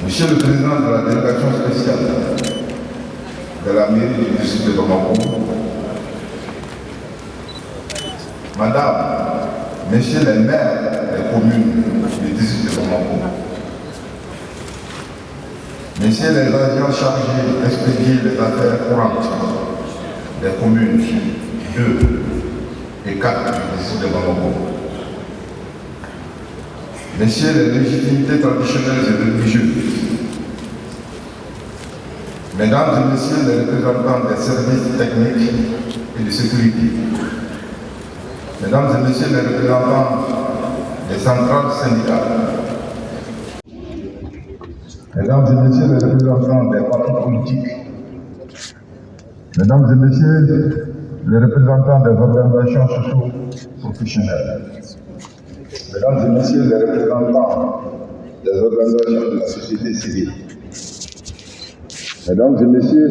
Monsieur le Président de la délégation spéciale de la mairie du district de Bamako, Madame, Messieurs les maires des communes du district de Bamako, Messieurs les agents chargés d'expédier les affaires courantes des communes 2 et 4 du district de Bamako, Messieurs les légitimités traditionnelles et religieuses, Mesdames et Messieurs les représentants des services techniques et de sécurité, Mesdames et Messieurs les représentants des centrales syndicales, Mesdames et Messieurs les représentants des partis politiques, Mesdames et Messieurs les représentants des organisations socio-professionnelles, Mesdames et Messieurs les représentants des organisations de la société civile, Mesdames et Messieurs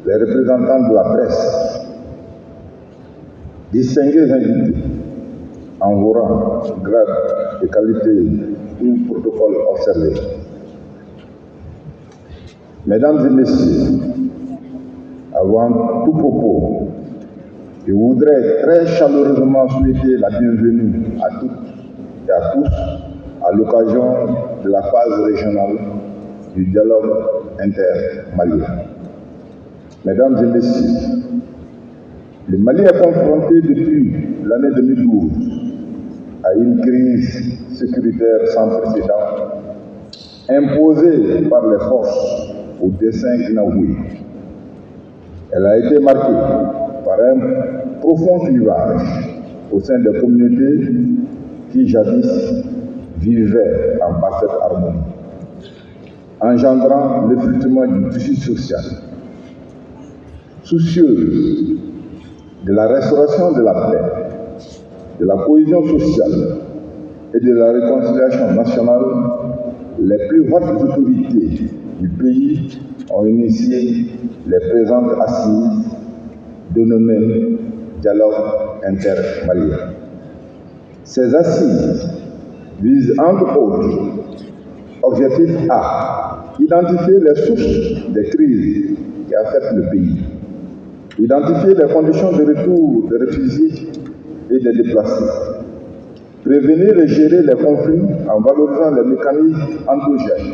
les représentants de la presse, distingués invités, en vos rangs, grades et qualités, tout protocole observé. Mesdames et Messieurs, avant tout propos, je voudrais très chaleureusement souhaiter la bienvenue à toutes et à tous à l'occasion de la phase régionale du dialogue intermalien. Mesdames et Messieurs, le Mali est confronté depuis l'année 2012 à une crise sécuritaire sans précédent imposée par les forces au dessein inavoué. Elle a été marquée par un profond clivage au sein des communautés qui jadis vivaient en parfaite harmonie, engendrant l'effritement du tissu social. Soucieuse de la restauration de la paix, de la cohésion sociale et de la réconciliation nationale, les plus hautes autorités du pays ont initié les présentes assises dénommées dialogue intermalien. Ces assises visent entre autres objectif A, identifier les sources des crises qui affectent le pays, identifier les conditions de retour des réfugiés et des déplacés, prévenir et gérer les conflits en valorisant les mécanismes endogènes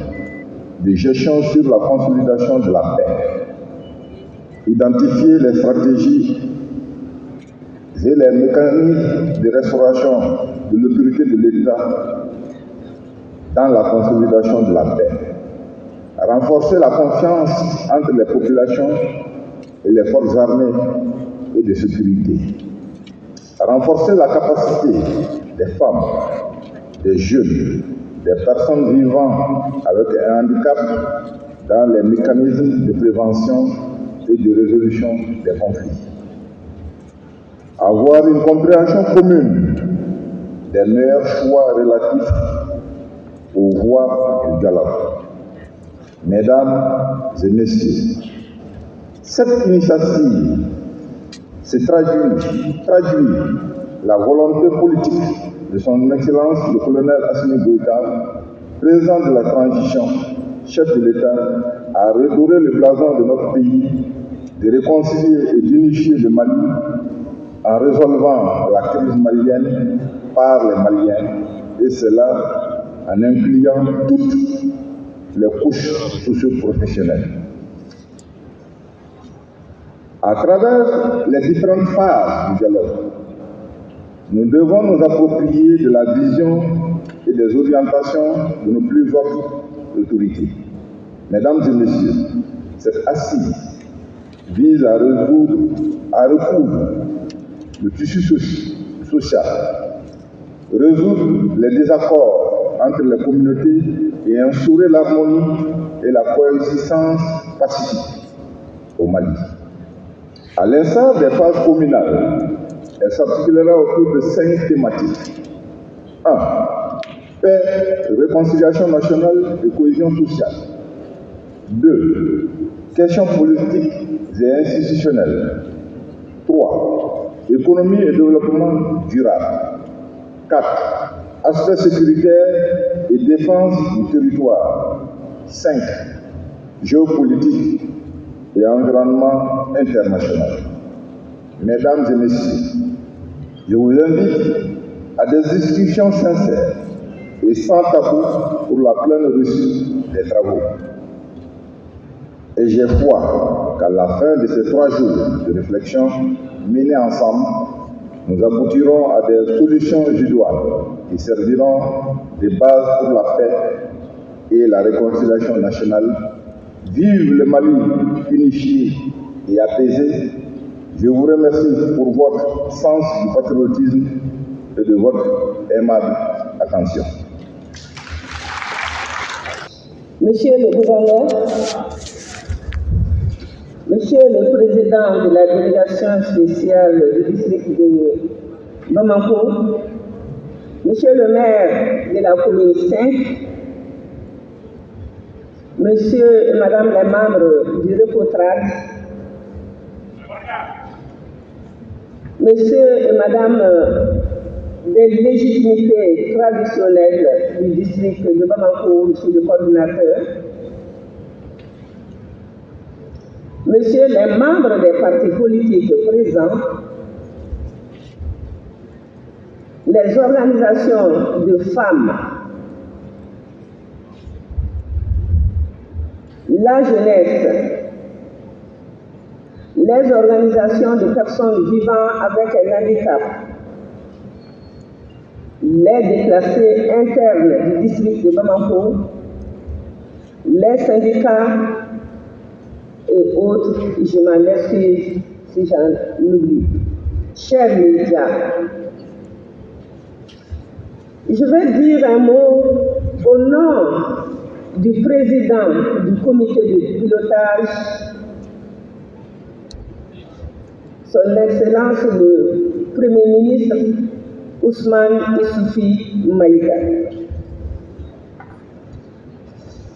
de gestion sur la consolidation de la paix, identifier les stratégies et les mécanismes de restauration de l'autorité de l'État dans la consolidation de la paix, renforcer la confiance entre les populations et les forces armées et de sécurité, renforcer la capacité des femmes, des jeunes, des personnes vivant avec un handicap dans les mécanismes de prévention et de résolution des conflits. Avoir une compréhension commune des meilleurs choix relatifs aux voies du dialogue. Mesdames et Messieurs, cette initiative se traduit la volonté politique de son Excellence le colonel Assimi Goïta, président de la transition, chef de l'État, à redorer le blason de notre pays, de réconcilier et d'unifier le Mali en résolvant la crise malienne par les Maliens, et cela en incluant toutes les couches socio-professionnelles. À travers les différentes phases du dialogue, nous devons nous approprier de la vision et des orientations de nos plus hautes autorités. Mesdames et Messieurs, cette assise vise à recoudre le tissu social, résoudre les désaccords entre les communautés et instaurer l'harmonie et la coexistence pacifique au Mali. À l'instar des phases communales, elle s'articulera autour de 5 thématiques. 1. Paix, réconciliation nationale et cohésion sociale. 2. Questions politiques et institutionnelles. 3. Économie et développement durable. 4. Aspects sécuritaires et défense du territoire. 5. Géopolitique et environnement international. Mesdames et messieurs, je vous invite à des discussions sincères et sans tabou pour la pleine réussite des travaux. Et j'ai foi qu'à la fin de ces 3 jours de réflexion menés ensemble, nous aboutirons à des solutions idoines qui serviront de base pour la paix et la réconciliation nationale. Vive le Mali unifié et apaisé. Je vous remercie pour votre sens du patriotisme et de votre aimable attention. Monsieur le gouverneur, Monsieur le Président de la délégation spéciale du district de Bamako, Monsieur le maire de la commune 5, Monsieur et Madame les membres du Recotrad, Monsieur et Madame des légitimités traditionnelles du district de Bamako, Monsieur le coordinateur, Messieurs les membres des partis politiques présents, les organisations de femmes, la jeunesse, les organisations de personnes vivant avec un handicap, les déplacés internes du district de Bamako, les syndicats et autres, je m'en excuse si j'en oublie. Chers médias, je vais dire un mot au nom du président du comité de pilotage, Son Excellence le Premier ministre Ousmane Issoufou Maïga.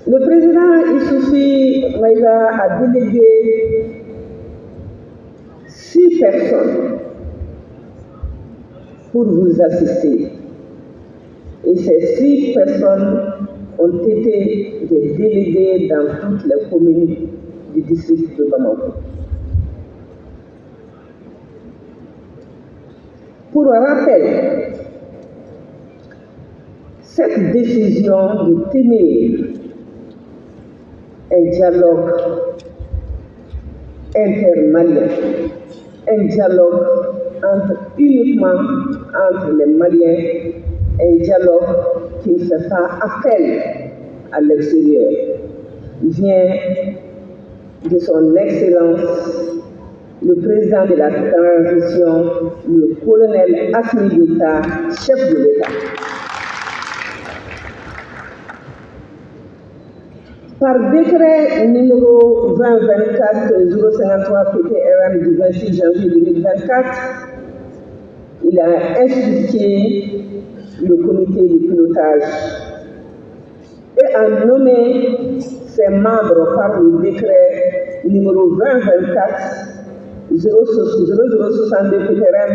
Le président Issoufou Maïga a délégué 6 personnes pour vous assister. Et ces 6 personnes ont été des délégués dans toutes les communes du district de Bamako. Pour rappel, cette décision de tenir un dialogue intermalien, un dialogue uniquement entre les Maliens, un dialogue qui ne fait pas appel à l'extérieur, vient de son Excellence, le président de la transition, le colonel Assimi Goïta, chef de l'État. Par décret numéro 2024-053 PTRM du 26 janvier 2024, il a institué le comité de pilotage et a nommé ses membres par le décret numéro 2024-0062 PTRM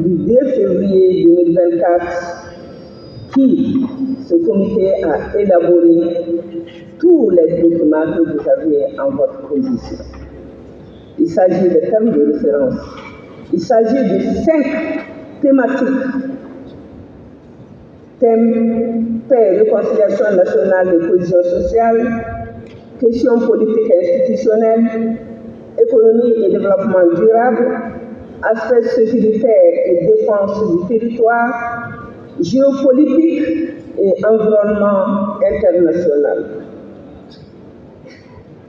du 2 février 2024, qui, ce comité a élaboré tous les documents que vous avez en votre position. Il s'agit de termes de référence. Il s'agit de 5 thématiques. Thème paix, réconciliation nationale et cohésion sociale, questions politiques et institutionnelles, économie et développement durable, aspects sécuritaires et défense du territoire, géopolitique et environnement international.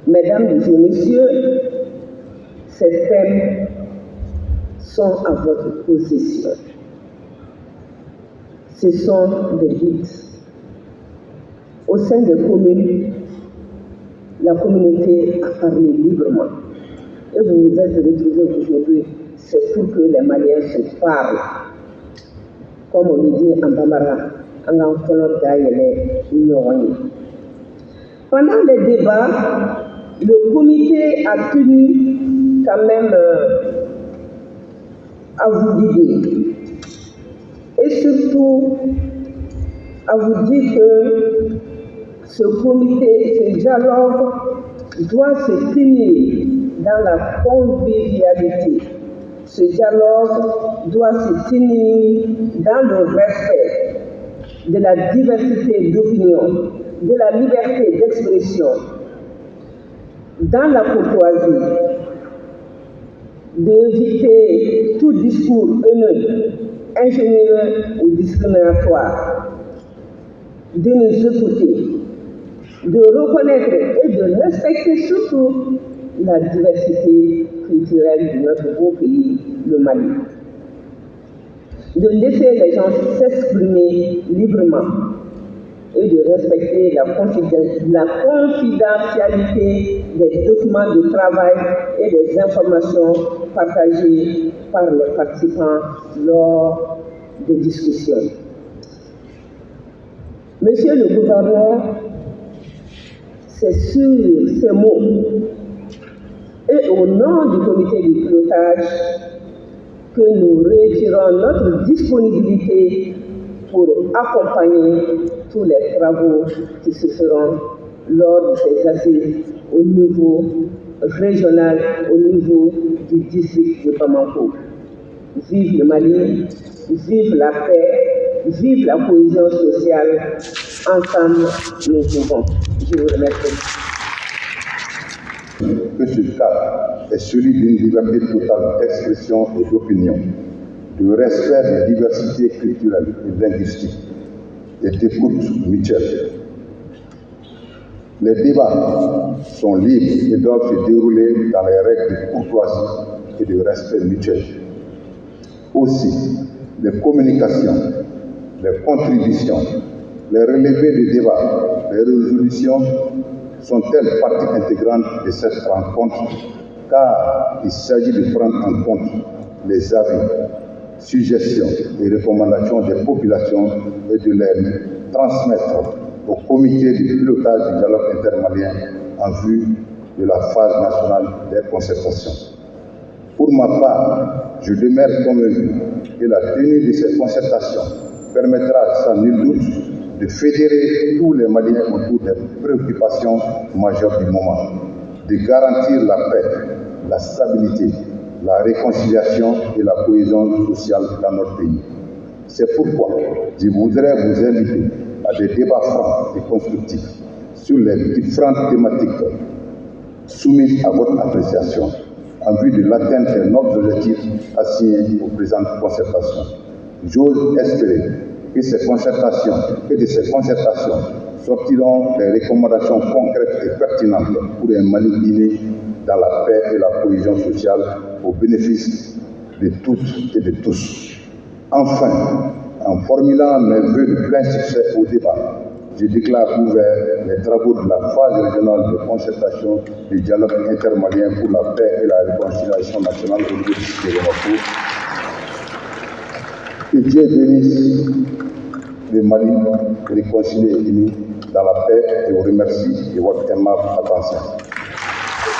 Mesdames et messieurs, ces thèmes sont à votre possession. Ce sont des guides. Au sein des communes, la communauté a parlé librement. Et vous vous êtes retrouvés aujourd'hui, c'est pour que les Maliens se parlent. Comme on le dit en Bambara, en pendant les débats, le comité a tenu quand même à vous guider. Et surtout, à vous dire que Ce comité, ce dialogue doit se tenir dans la convivialité. Ce dialogue doit se tenir dans le respect de la diversité d'opinion, de la liberté d'expression, dans la courtoisie, d'éviter tout discours haineux, ingénieux ou discriminatoire, de nous écouter, de reconnaître et de respecter surtout la diversité culturelle de notre beau pays, le Mali. De laisser les gens s'exprimer librement et de respecter la confidentialité des documents de travail et des informations partagées par les participants lors des discussions. Monsieur le gouverneur, c'est sur ces mots et au nom du comité de pilotage que nous retirons notre disponibilité pour accompagner tous les travaux qui se feront lors de ces assises au niveau régional, au niveau du district de Bamako. Vive le Mali, vive la paix, vive la cohésion sociale. Ensemble, nous pouvons. Je vous remercie. Que ce cadre est celui d'une liberté totale d'expression et d'opinion, de respect des diversités culturelles et linguistiques et d'écoute mutuelle. Les débats sont libres et doivent se dérouler dans les règles de courtoisie et de respect mutuel. Aussi, les communications, les contributions, les relevés de débat, les résolutions sont-elles partie intégrante de cette rencontre, car il s'agit de prendre en compte les avis, suggestions et recommandations des populations et de les transmettre au comité de pilotage du dialogue intermalien en vue de la phase nationale des concertations. Pour ma part, je demeure convaincu que la tenue de ces concertations permettra sans nul doute de fédérer tous les Maliens autour des préoccupations majeures du moment, de garantir la paix, la stabilité, la réconciliation et la cohésion sociale dans notre pays. C'est pourquoi je voudrais vous inviter à des débats francs et constructifs sur les différentes thématiques soumises à votre appréciation en vue de l'atteinte des nobles objectifs assignés aux présentes concertations. J'ose espérer que de ces concertations sortiront des recommandations concrètes et pertinentes pour un Mali unis dans la paix et la cohésion sociale au bénéfice de toutes et de tous. Enfin, en formulant mes vœux de plein succès au débat, je déclare ouvert les travaux de la phase régionale de concertation du dialogue intermalien pour la paix et la réconciliation nationale au niveau de Bamako. Que Dieu bénisse le Mali réconcilié et uni dans la paix et vous remercie de votre aimable attention.